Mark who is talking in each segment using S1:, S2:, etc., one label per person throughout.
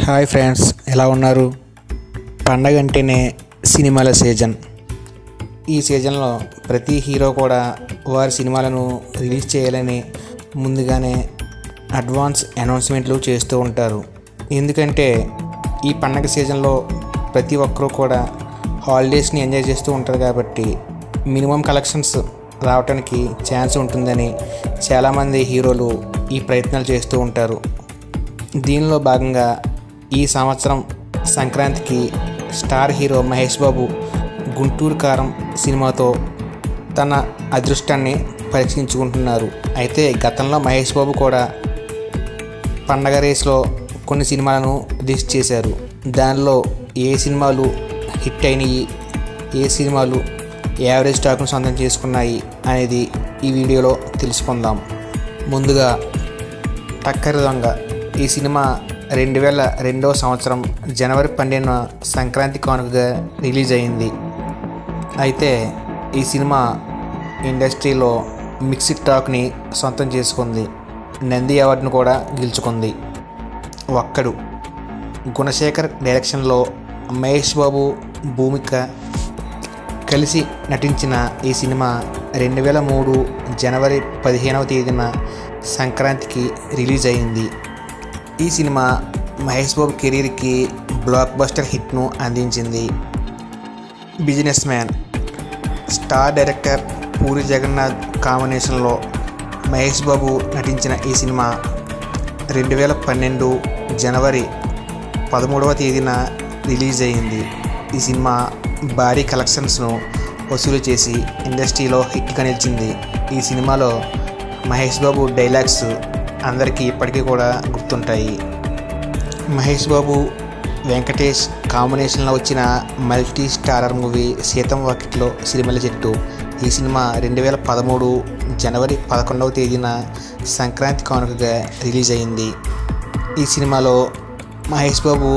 S1: Hi friends, ఎలా ఉన్నారు? పండగ అంటేనే సినిమాల సీజన్. ఈ సీజన్లో ప్రతి హీరో కూడా వారి సినిమాలను రిలీజ్ చేయాలని ముందుగానే అడ్వాన్స్ అనౌన్స్మెంట్లు చేస్తూ ఉంటారు. ఎందుకంటే ఈ పండగ సీజన్లో ప్రతి ఒక్కరూ కూడా హాలిడేస్ని ఎంజాయ్ చేస్తూ ఉంటారు కాబట్టి మినిమం కలెక్షన్స్ రావడానికి ఛాన్స్ ఉంటుందని చాలామంది హీరోలు ఈ ప్రయత్నాలు చేస్తూ ఉంటారు. దీనిలో భాగంగా ఈ సంవత్సరం సంక్రాంతికి స్టార్ హీరో మహేష్ బాబు గుంటూరు కారం సినిమాతో తన అదృష్టాన్ని పరీక్షించుకుంటున్నారు. అయితే గతంలో మహేష్ బాబు కూడా పండగ రేస్లో కొన్ని సినిమాలను రిలీజ్ చేశారు. దానిలో ఏ సినిమాలు హిట్ అయినాయి, ఏ సినిమాలు యావరేజ్ టాక్ను సొంతం చేసుకున్నాయి అనేది ఈ వీడియోలో తెలుసుకుందాం. ముందుగా టక్కరి దొంగ ఈ సినిమా 2002 సంవత్సరం జనవరి 12న సంక్రాంతి కానుకగా రిలీజ్ అయింది. అయితే ఈ సినిమా ఇండస్ట్రీలో మిక్స్డ్ టాక్ని సొంతం చేసుకుంది. నంది అవార్డును కూడా గెలుచుకుంది. ఒక్కడు గుణశేఖర్ డైరెక్షన్లో మహేష్ బాబు, భూమిక కలిసి నటించిన ఈ సినిమా 2003 జనవరి 15వ తేదీన సంక్రాంతికి రిలీజ్ అయింది. ఈ సినిమా మహేష్ బాబు కెరీర్కి బ్లాక్ బస్టర్ హిట్ను అందించింది. Businessman star director Puri Jagannath కాంబినేషన్లో మహేష్ బాబు నటించిన ఈ సినిమా 2012 జనవరి 13వ తేదీన రిలీజ్ అయింది. ఈ సినిమా భారీ కలెక్షన్స్ను వసూలు చేసి ఇండస్ట్రీలో హిట్గా నిలిచింది. ఈ సినిమాలో మహేష్ బాబు డైలాగ్స్ అందరికీ ఇప్పటికీ కూడా గుర్తుంటాయి. మహేష్ బాబు, వెంకటేష్ కాంబినేషన్లో వచ్చిన మల్టీ స్టారర్ మూవీ సీతం వాకిట్లో సిరిమల్ల చెట్టు. ఈ సినిమా 2013 జనవరి 11వ తేదీన సంక్రాంతి కానుకగా రిలీజ్ అయింది. ఈ సినిమాలో మహేష్ బాబు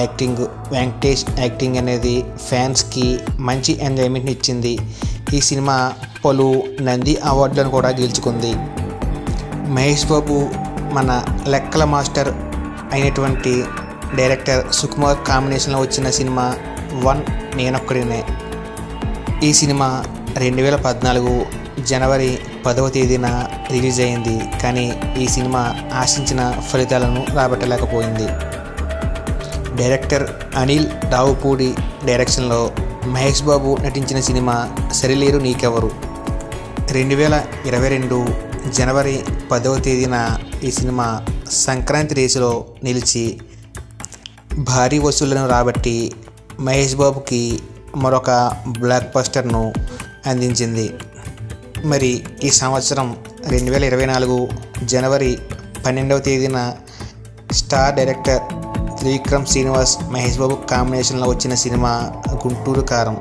S1: యాక్టింగ్, వెంకటేష్ యాక్టింగ్ అనేది ఫ్యాన్స్కి మంచి ఎంజాయ్మెంట్ని ఇచ్చింది. ఈ సినిమా పలు నంది అవార్డులను కూడా గెలుచుకుంది. మహేష్ బాబు మన లెక్కల మాస్టర్ అయినటువంటి డైరెక్టర్ సుకుమార్ కాంబినేషన్లో వచ్చిన సినిమా 1 నేనొక్కడినే. ఈ సినిమా 2014 జనవరి 10వ తేదీన రిలీజ్ అయింది. కానీ ఈ సినిమా ఆశించిన ఫలితాలను రాబట్టలేకపోయింది. డైరెక్టర్ అనిల్ రావుపూడి డైరెక్షన్లో మహేష్ బాబు నటించిన సినిమా సరిలేరు నీకెవరు. 2022 జనవరి 10వ తేదీన ఈ సినిమా సంక్రాంతి రేసులో నిలిచి భారీ వసూళ్లను రాబట్టి మహేష్ బాబుకి మరొక బ్లాక్ బస్టర్ను అందించింది. మరి ఈ సంవత్సరం 2024 జనవరి 12వ తేదీన స్టార్ డైరెక్టర్ త్రివిక్రమ్ శ్రీనివాస్ మహేష్ బాబు కాంబినేషన్లో వచ్చిన సినిమా గుంటూరు కారం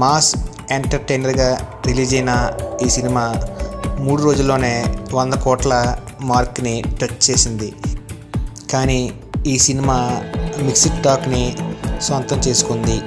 S1: మాస్ ఎంటర్టైనర్గా రిలీజ్ అయిన ఈ సినిమా 3 రోజుల్లోనే 100 కోట్ల మార్క్ని టచ్ చేసింది. కానీ ఈ సినిమా మిక్స్డ్ టాక్ని సొంతం చేసుకుంది.